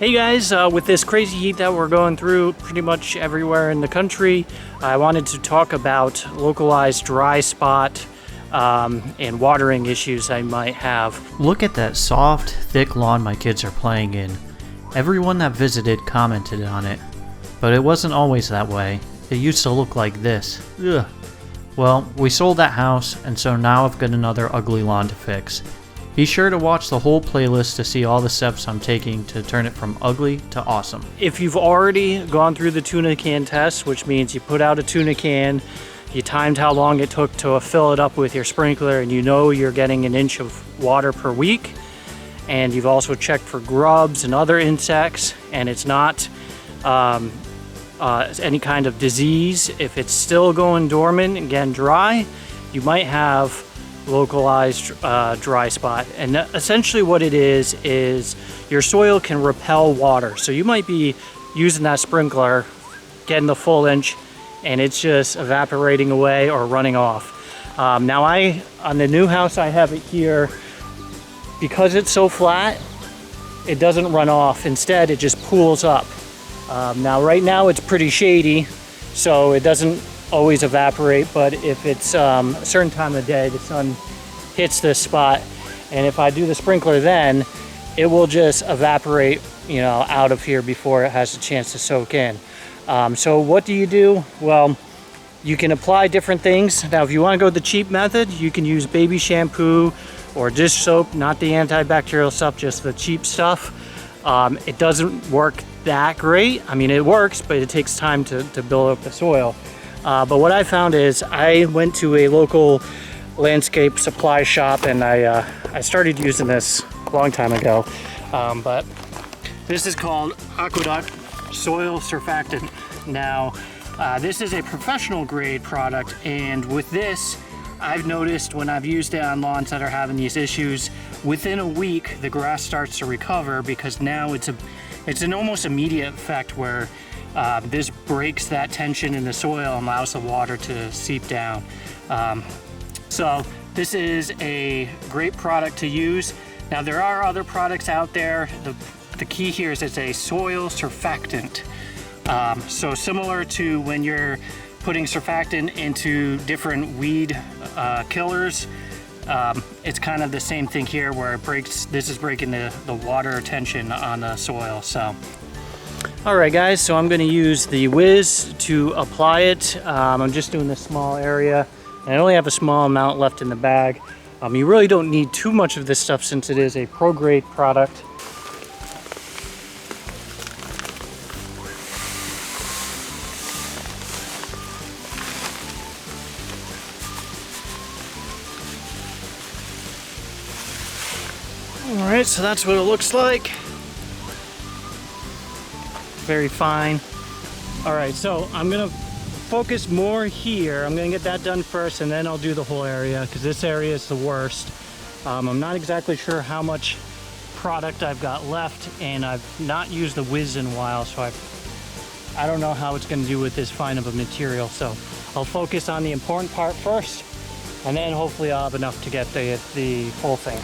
Hey guys, with this crazy heat that we're going through pretty much everywhere in the country, I wanted to talk about localized dry spot and watering issues I might have. Look at that soft, thick lawn my kids are playing in. Everyone that visited commented on it, but it wasn't always that way. It used to look like this. Ugh. Well, we sold that house, and so now I've got another ugly lawn to fix. Be sure to watch the whole playlist to see all the steps I'm taking to turn it from ugly to awesome. If you've already gone through the Tuna Can Test, which means you put out a tuna can, you timed how long it took to fill it up with your sprinkler, and you know you're getting an inch of water per week, and you've also checked for grubs and other insects, and it's not any kind of disease. If it's still going dormant, again dry, you might have localized dry spot. And essentially what it is your soil can repel water. So you might be using that sprinkler, getting the full inch, and it's just evaporating away or running off. Now on the new house I have it here, because it's so flat, it doesn't run off. Instead, it just pools up. Now right now it's pretty shady, so it doesn't always evaporate, but if it's a certain time of day, the sun hits this spot, and if I do the sprinkler, then it will just evaporate, out of here before it has a chance to soak in. So what do you do? Well, you can apply different things. Now, if you want to go the cheap method, you can use baby shampoo or dish soap, not the antibacterial stuff, just the cheap stuff. It doesn't work that great. I mean, it works, but it takes time to build up the soil. But what I found is I went to a local landscape supply shop, and I started using this a long time ago. But this is called Aqueduct Soil Surfactant. Now, this is a professional grade product, and with this, I've noticed when I've used it on lawns that are having these issues, within a week the grass starts to recover, because now it's an almost immediate effect where this breaks that tension in the soil and allows the water to seep down. So this is a great product to use. Now, there are other products out there. The key here is it's a soil surfactant. So similar to when you're putting surfactant into different weed killers, it's kind of the same thing here, where this is breaking the water tension on the soil. So alright guys, so I'm going to use the Whiz to apply it. I'm just doing this small area, and I only have a small amount left in the bag. You really don't need too much of this stuff since it is a pro-grade product. Alright, so that's what it looks like. Very fine. Alright, so I'm gonna focus more here. I'm gonna get that done first, and then I'll do the whole area, because this area is the worst. I'm not exactly sure how much product I've got left, and I've not used the Whiz in a while, so I don't know how it's gonna do with this fine of a material. So I'll focus on the important part first, and then hopefully I'll have enough to get the whole thing.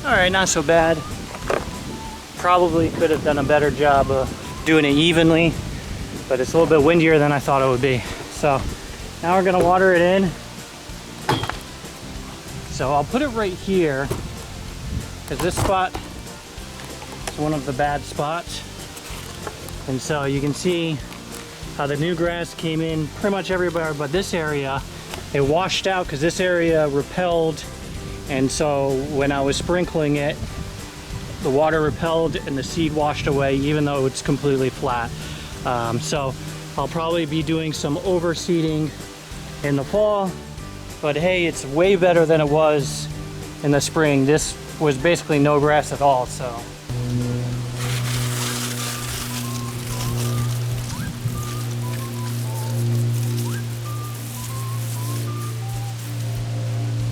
Alright, not so bad. Probably could have done a better job of doing it evenly, but it's a little bit windier than I thought it would be. So now we're going to water it in. So I'll put it right here, because this spot is one of the bad spots. And so you can see how the new grass came in pretty much everywhere, but this area, it washed out because this area repelled. And so when I was sprinkling it, the water repelled and the seed washed away, even though it's completely flat. So I'll probably be doing some overseeding in the fall, but hey, it's way better than it was in the spring. This was basically no grass at all, so.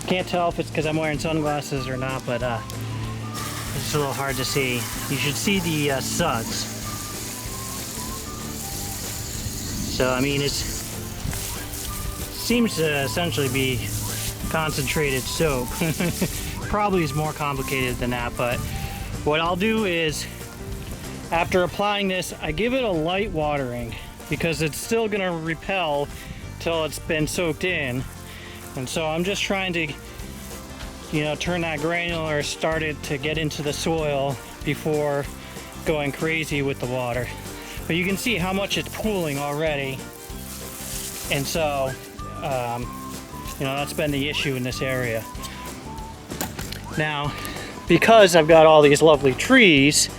Can't tell if it's because I'm wearing sunglasses or not, but it's a little hard to see. You should see the suds. So I mean, it seems to essentially be concentrated soap. Probably is more complicated than that, but what I'll do is, after applying this, I give it a light watering because it's still gonna repel till it's been soaked in. And so I'm just trying to, you know, turn that granular, start it to get into the soil before going crazy with the water. But you can see how much it's pooling already. And so, you know, that's been the issue in this area. Now, because I've got all these lovely trees,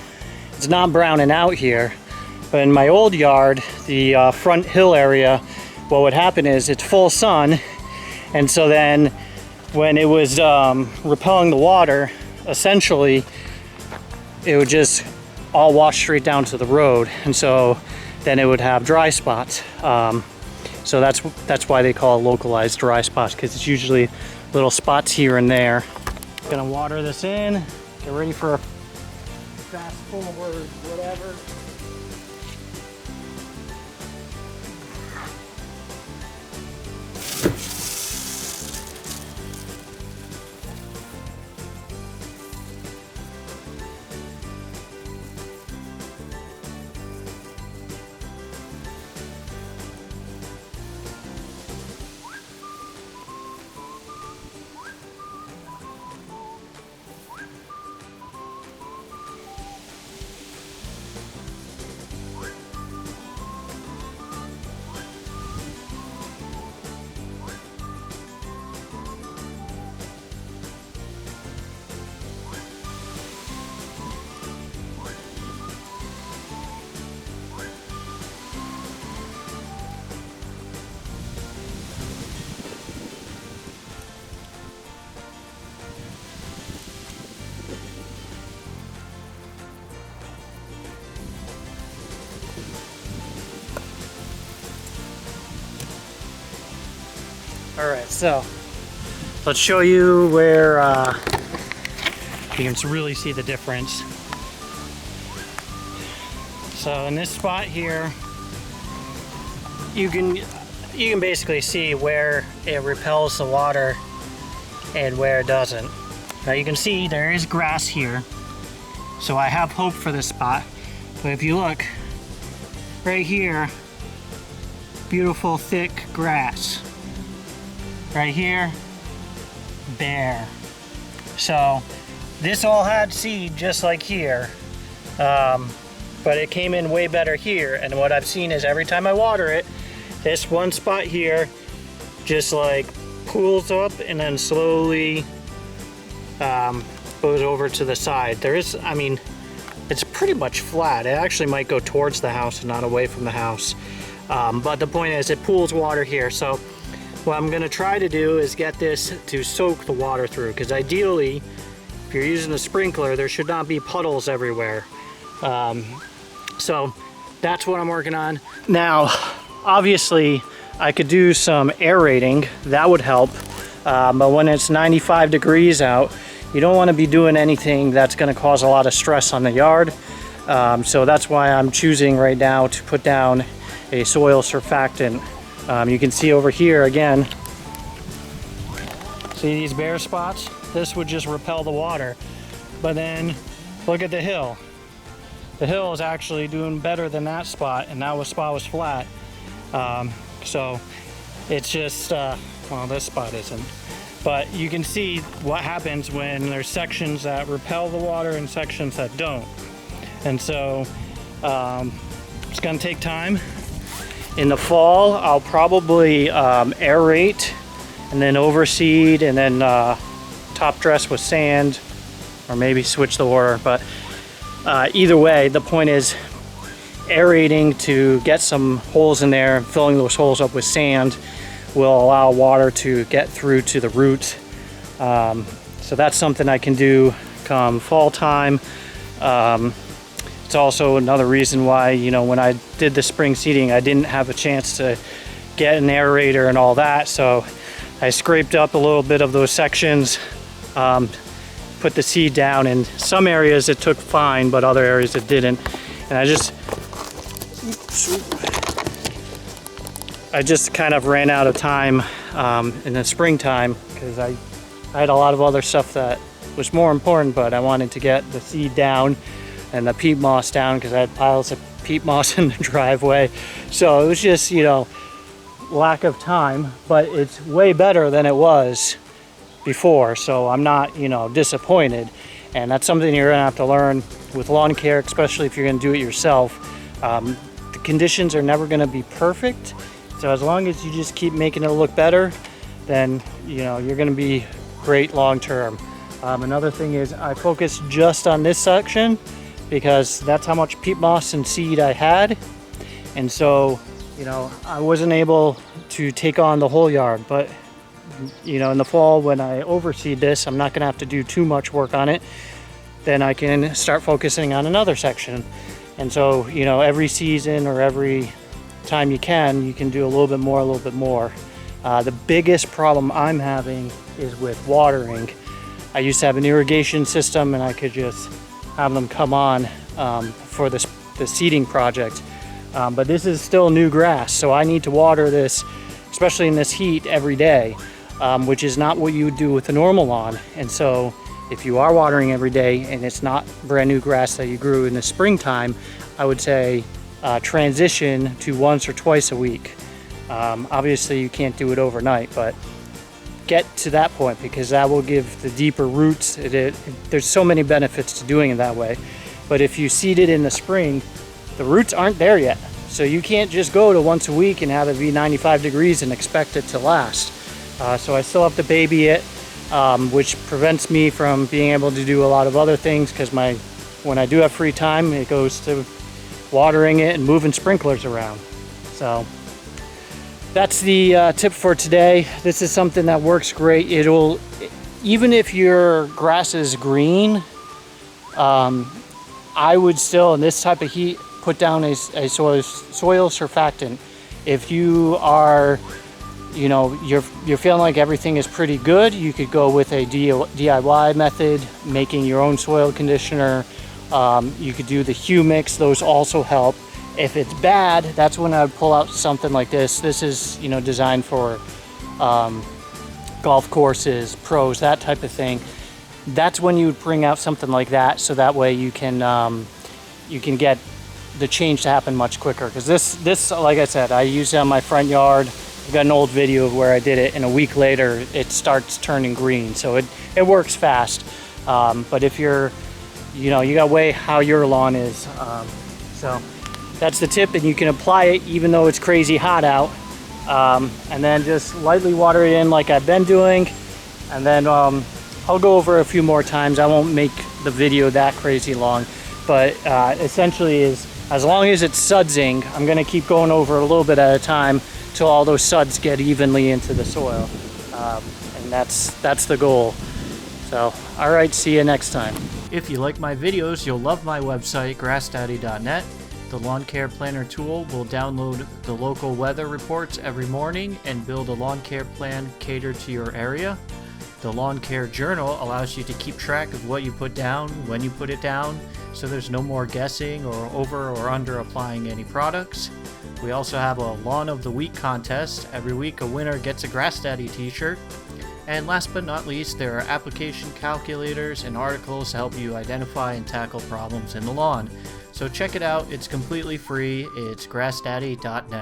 it's not browning out here. But in my old yard, the front hill area, what would happen is it's full sun. And so then when it was repelling the water, essentially, it would just all wash straight down to the road. And so then it would have dry spots. So that's why they call it localized dry spots, because it's usually little spots here and there. Gonna water this in, get ready for a fast forward, whatever. All right, so let's show you where you can really see the difference. So in this spot here, you can basically see where it repels the water and where it doesn't. Now you can see there is grass here, so I have hope for this spot. But if you look right here, beautiful thick grass. Right here, bare. So this all had seed just like here, but it came in way better here. And what I've seen is every time I water it, this one spot here just like pools up and then slowly goes over to the side. There is, I mean, it's pretty much flat. It actually might go towards the house and not away from the house. But the point is it pools water here. So what I'm gonna try to do is get this to soak the water through, because ideally, if you're using a sprinkler, there should not be puddles everywhere. So that's what I'm working on. Now, obviously, I could do some aerating, that would help. But when it's 95 degrees out, you don't wanna be doing anything that's gonna cause a lot of stress on the yard. So that's why I'm choosing right now to put down a soil surfactant. You can see over here again, see these bare spots? This would just repel the water. But then look at the hill. The hill is actually doing better than that spot, and that spot was flat. So it's just, well, this spot isn't. But you can see what happens when there's sections that repel the water and sections that don't. And so it's gonna take time. In the fall, I'll probably aerate and then overseed and then top dress with sand, or maybe switch the order. But either way, the point is aerating to get some holes in there, and filling those holes up with sand will allow water to get through to the roots. So that's something I can do come fall time. It's also another reason why, you know, when I did the spring seeding, I didn't have a chance to get an aerator and all that. So I scraped up a little bit of those sections, put the seed down. In some areas it took fine, but other areas it didn't. And I just I just kind of ran out of time in the springtime because I had a lot of other stuff that was more important, but I wanted to get the seed down and the peat moss down because I had piles of peat moss in the driveway. So it was just, you know, lack of time, but it's way better than it was before. So I'm not, you know, disappointed. And that's something you're gonna have to learn with lawn care, especially if you're gonna do it yourself. The conditions are never gonna be perfect. So as long as you just keep making it look better, then, you know, you're gonna be great long-term. Another thing is I focused just on this section because that's how much peat moss and seed I had. And so, you know, I wasn't able to take on the whole yard, but you know, in the fall when I overseed this, I'm not gonna have to do too much work on it. Then I can start focusing on another section. And so, you know, every season or every time you can do a little bit more, a little bit more. The biggest problem I'm having is with watering. I used to have an irrigation system and I could just have them come on for the seeding project. But this is still new grass, so I need to water this, especially in this heat, every day, which is not what you would do with a normal lawn. And so if you are watering every day and it's not brand new grass that you grew in the springtime, I would say transition to once or twice a week. Obviously you can't do it overnight, but get to that point because that will give the deeper roots. There's so many benefits to doing it that way. But if you seed it in the spring, the roots aren't there yet. So you can't just go to once a week and have it be 95 degrees and expect it to last. So I still have to baby it, which prevents me from being able to do a lot of other things because when I do have free time, it goes to watering it and moving sprinklers around. So that's the tip for today. This is something that works great. Even if your grass is green, I would still, in this type of heat, put down a soil surfactant. If you are, you know, you're feeling like everything is pretty good, you could go with a DIY method, making your own soil conditioner. You could do the humics, those also help. If it's bad, that's when I would pull out something like this. This is, you know, designed for golf courses, pros, that type of thing. That's when you would bring out something like that, so that way you can get the change to happen much quicker. Because this, like I said, I use it on my front yard. I've got an old video of where I did it, and a week later it starts turning green. So it works fast. But if you're, you know, you got to weigh how your lawn is. So that's the tip, and you can apply it even though it's crazy hot out. And then just lightly water it in like I've been doing. And then I'll go over a few more times. I won't make the video that crazy long. But essentially is, as long as it's sudsing, I'm gonna keep going over a little bit at a time till all those suds get evenly into the soil. And that's the goal. So, all right, see you next time. If you like my videos, you'll love my website, grassdaddy.net. The Lawn Care Planner tool will download the local weather reports every morning and build a lawn care plan catered to your area. The Lawn Care Journal allows you to keep track of what you put down, when you put it down, so there's no more guessing or over or under applying any products. We also have a Lawn of the Week contest. Every week a winner gets a Grass Daddy t-shirt. And last but not least, there are application calculators and articles to help you identify and tackle problems in the lawn. So check it out, it's completely free, it's grassdaddy.net.